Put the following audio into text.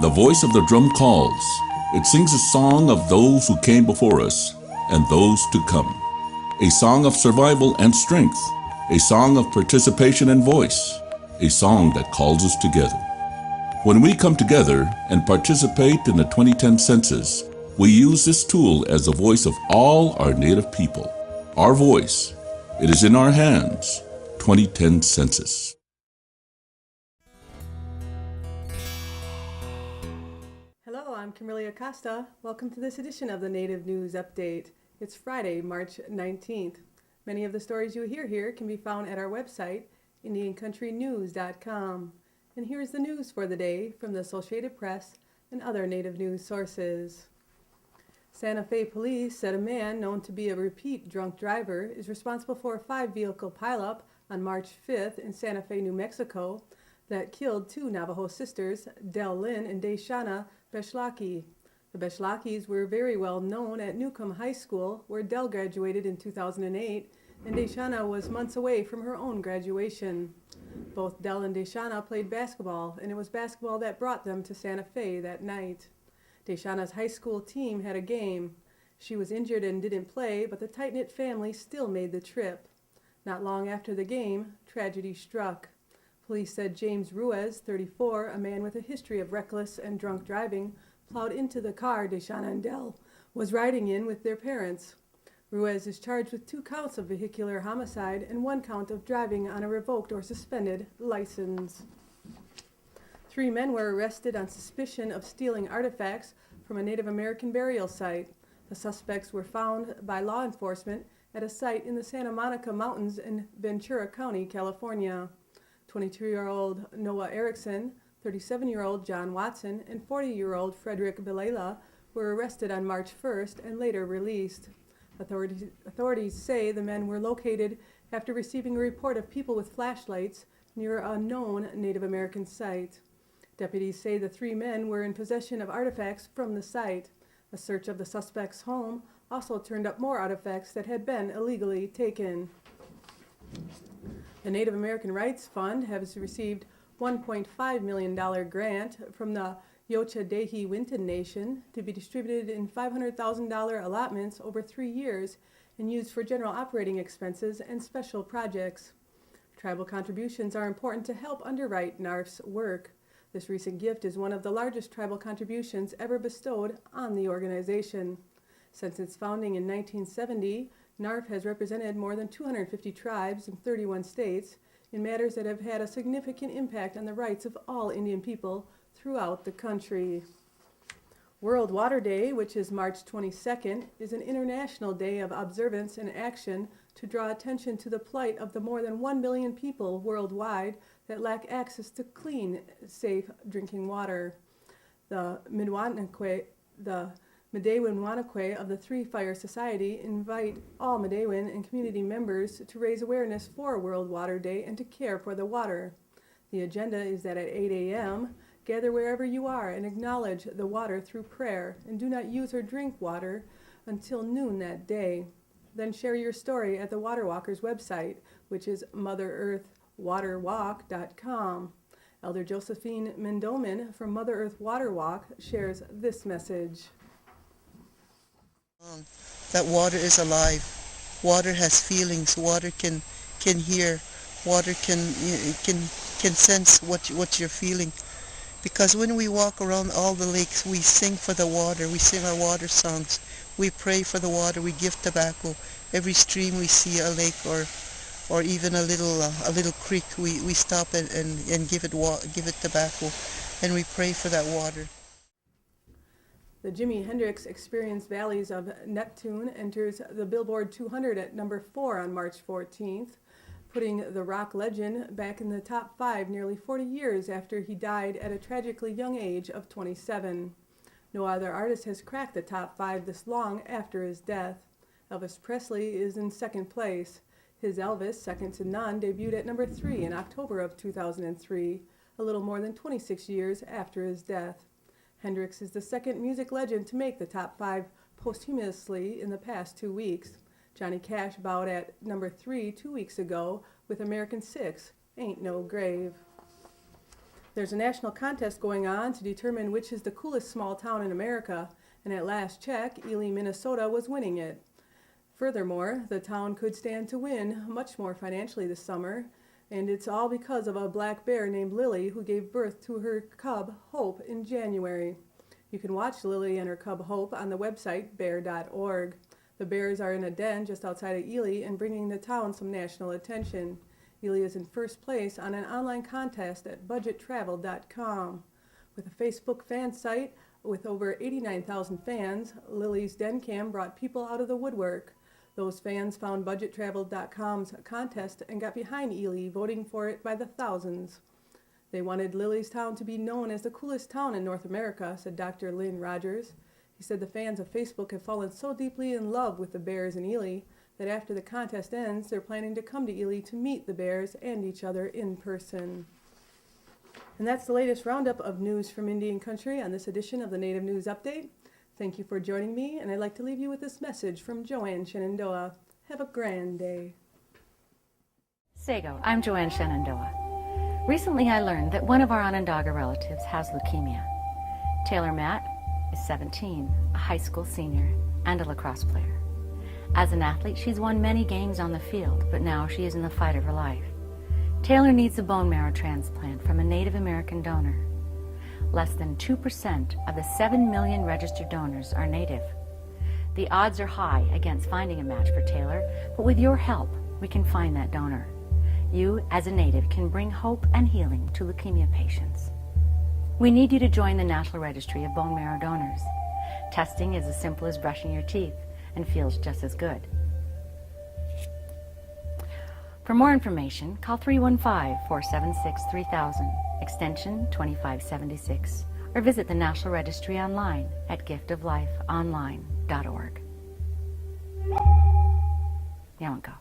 The voice of the drum calls. It sings a song of those who came before us and those to come. A song of survival and strength. A song of participation and voice. A song that calls us together. When we come together and participate in the 2010 census, we use this tool as the voice of all our Native people. Our voice. It is in our hands. 2010 census. Hello, I'm Kimberly Acosta. Welcome to this edition of the Native News Update. It's Friday, March 19th. Many of the stories you hear here can be found at our website, IndianCountryNews.com. And here's the news for the day from the Associated Press and other Native news sources. Santa Fe police said a man known to be a repeat drunk driver is responsible for a 5-vehicle pileup on March 5th in Santa Fe, New Mexico, that killed 2 Navajo sisters, Del Lynn and Deshana Beshlaki. The Beshlakis were very well known at Newcomb High School, where Del graduated in 2008, and Deshana was months away from her own graduation. Both Del and Deshana played basketball, and it was basketball that brought them to Santa Fe that night. Deshana's high school team had a game. She was injured and didn't play, but the tight-knit family still made the trip. Not long after the game, tragedy struck. Police said James Ruiz, 34, a man with a history of reckless and drunk driving, plowed into the car Deshana and Del was riding in with their parents. Ruiz is charged with 2 counts of vehicular homicide and 1 count of driving on a revoked or suspended license. 3 men were arrested on suspicion of stealing artifacts from a Native American burial site. The suspects were found by law enforcement at a site in the Santa Monica Mountains in Ventura County, California. 22-year-old Noah Erickson, 37-year-old John Watson, and 40-year-old Frederick Vilela were arrested on March 1st and later released. Authorities say the men were located after receiving a report of people with flashlights near a known Native American site. Deputies say the 3 men were in possession of artifacts from the site. A search of the suspect's home also turned up more artifacts that had been illegally taken. The Native American Rights Fund has received $1.5 million grant from the Yocha-Dehi Winton Nation to be distributed in $500,000 allotments over 3 years and used for general operating expenses and special projects. Tribal contributions are important to help underwrite NARF's work. This recent gift is one of the largest tribal contributions ever bestowed on the organization. Since its founding in 1970, NARF has represented more than 250 tribes in 31 states in matters that have had a significant impact on the rights of all Indian people throughout the country. World Water Day, which is March 22nd, is an international day of observance and action to draw attention to the plight of the more than 1 billion people worldwide that lack access to clean, safe drinking water. The Midewin-Wanakwe of the Three Fire Society invite all Midewin and community members to raise awareness for World Water Day and to care for the water. The agenda is that at 8 a.m., gather wherever you are and acknowledge the water through prayer, and do not use or drink water until noon that day. Then share your story at the Water Walkers website, which is MotherEarthWaterWalk.com. Elder Josephine Mendoman from Mother Earth Water Walk shares this message. That water is alive. Water has feelings. Water can hear. Water can sense what you're feeling. Because when we walk around all the lakes, we sing for the water. We sing our water songs. We pray for the water. We give tobacco. Every stream we see a lake or even a little creek, we stop and give it tobacco, and we pray for that water. The Jimi Hendrix Experience Valleys of Neptune enters the Billboard 200 at number 4 on March 14th, putting the rock legend back in the top 5 nearly 40 years after he died at a tragically young age of 27. No other artist has cracked the top 5 this long after his death. Elvis Presley is in second place. His Elvis, Second to None, debuted at number 3 in October of 2003, a little more than 26 years after his death. Hendrix is the second music legend to make the top 5 posthumously in the past 2 weeks. Johnny Cash bowed at number 3 2 weeks ago with American 6, Ain't No Grave. There's a national contest going on to determine which is the coolest small town in America, and at last check, Ely, Minnesota was winning it. Furthermore, the town could stand to win much more financially this summer, and it's all because of a black bear named Lily who gave birth to her cub, Hope, in January. You can watch Lily and her cub, Hope, on the website bear.org. The bears are in a den just outside of Ely and bringing the town some national attention. Ely is in first place on an online contest at budgettravel.com. With a Facebook fan site with over 89,000 fans, Lily's Den Cam brought people out of the woodwork. Those fans found budgettravel.com's contest and got behind Ely, voting for it by the thousands. They wanted Lily's town to be known as the coolest town in North America, said Dr. Lynn Rogers. He said the fans of Facebook have fallen so deeply in love with the bears in Ely that after the contest ends, they're planning to come to Ely to meet the bears and each other in person. And that's the latest roundup of news from Indian Country on this edition of the Native News Update. Thank you for joining me, and I'd like to leave you with this message from Joanne Shenandoah. Have a grand day. Sago, I'm Joanne Shenandoah. Recently I learned that one of our Onondaga relatives has leukemia. Taylor Matt is 17, a high school senior, and a lacrosse player. As an athlete, she's won many games on the field, but now she is in the fight of her life. Taylor needs a bone marrow transplant from a Native American donor. Less than 2% of the 7 million registered donors are Native. The odds are high against finding a match for Taylor, but with your help, we can find that donor. You, as a Native, can bring hope and healing to leukemia patients. We need you to join the National Registry of Bone Marrow Donors. Testing is as simple as brushing your teeth and feels just as good. For more information, call 315-476-3000, extension 2576, or visit the National Registry online at giftoflifeonline.org. Yawanko.